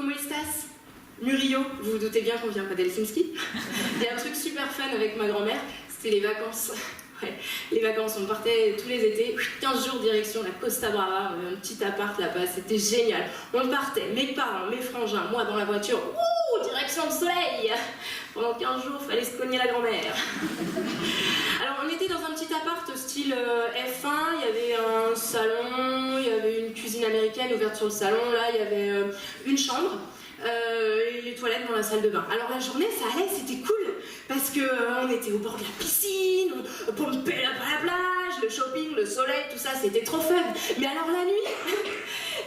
Moïstas, Murillo, vous vous doutez bien qu'on vient pas d'Helsinki. Il y a un truc super fun avec ma grand-mère, c'était les vacances. Ouais, les vacances, on partait tous les étés, 15 jours direction la Costa Brava, on avait un petit appart là-bas, c'était génial. On partait, mes parents, mes frangins, moi dans la voiture, direction le soleil. Pendant 15 jours, fallait se cogner la grand-mère. Alors on était dans un petit appart style F1, il y avait un salon, il y avait une cuisine américaine ouverte sur le salon, là il y avait une chambre. Et les toilettes dans la salle de bain. Alors la journée ça allait, c'était cool parce que on était au bord de la piscine, on pompait la plage, le shopping, le soleil, tout ça c'était trop fun. Mais alors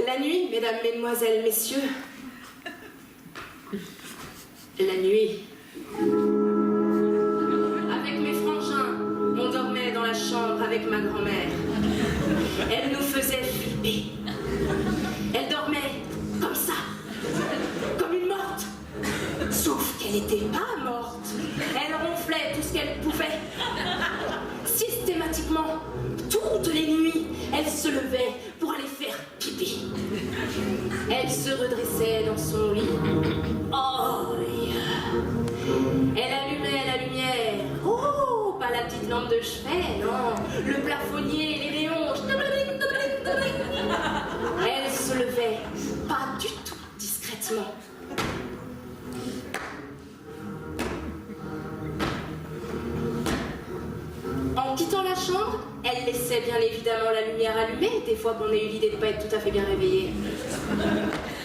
la nuit, mesdames, mesdemoiselles, messieurs, la nuit, avec mes frangins, on dormait dans la chambre avec ma grand-mère. Elle nous faisait flipper. Elle dormait comme ça. Comme une morte. Sauf qu'elle n'était pas morte. Elle ronflait tout ce qu'elle pouvait. Systématiquement, toutes les nuits, elle se levait pour aller faire pipi. Elle se redressait dans son lit. Oh, yeah. Elle allumait la lumière. Oh, pas la petite lampe de chevet, non. Le plafonnier, les néons. Elle se levait, pas du tout discrètement. En quittant la chambre, elle laissait bien évidemment la lumière allumée, des fois qu'on ait eu l'idée de ne pas être tout à fait bien réveillée.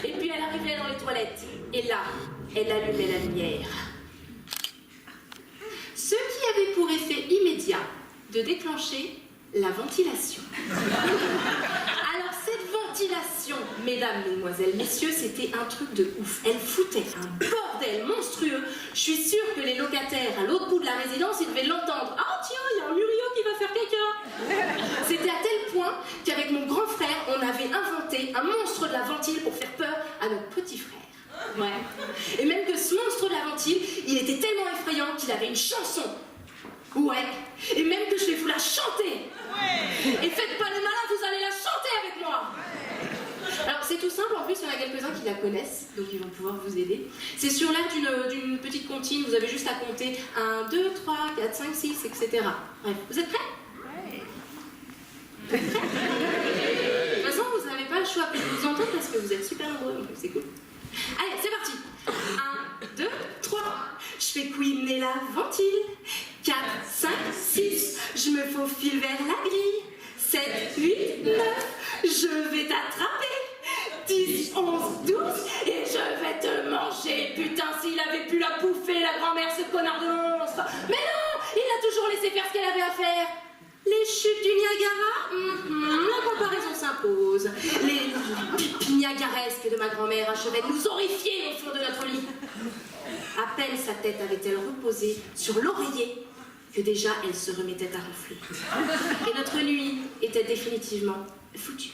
Et puis elle arrivait dans les toilettes, et là, elle allumait la lumière. Ce qui avait pour effet immédiat de déclencher la ventilation. Alors cette ventilation, mesdames, mesdemoiselles, messieurs, c'était un truc de ouf. Elle foutait un bordel monstrueux. Je suis sûre que les locataires à l'autre bout de la résidence, ils devaient l'entendre. Ah tiens, il y a un Murillo qui va faire caca. C'était à tel point qu'avec mon grand frère, on avait inventé un monstre de la ventile pour faire peur à notre petit frère. Ouais. Et même que ce monstre de la ventile, il était tellement effrayant qu'il avait une chanson. Ouais. Et même que je vais vous la chanter. Ouais. Et faites pas les malins, vous allez la chanter avec moi. Ouais. Alors c'est tout simple, en plus il y en a quelques-uns qui la connaissent, donc ils vont pouvoir vous aider. C'est sur l'air d'une petite comptine, vous avez juste à compter 1, 2, 3, 4, 5, 6, etc. Bref, vous êtes prêts? Ouais. De toute façon, vous n'avez pas le choix que je vous entends parce que vous êtes super nombreux, donc c'est cool. Allez, c'est parti. 1, 2, 3. Je fais couiner la ventile. 4, 5, 6. Je me faufile vers la grille. 7, 8, 9. Je vais t'attraper. 10, 11, 12. Et je vais te manger. Putain, s'il avait pu la bouffer, la grand-mère, ce connard de monstre. Mais non, il a toujours laissé faire ce qu'elle avait à faire. Les chutes du Niagara, la comparaison s'impose. Les pipis niagaresques de ma grand-mère achevaient de nous horrifier au fond de notre lit. À peine sa tête avait-elle reposé sur l'oreiller que déjà elle se remettait à ronfler. Et notre nuit était définitivement foutue.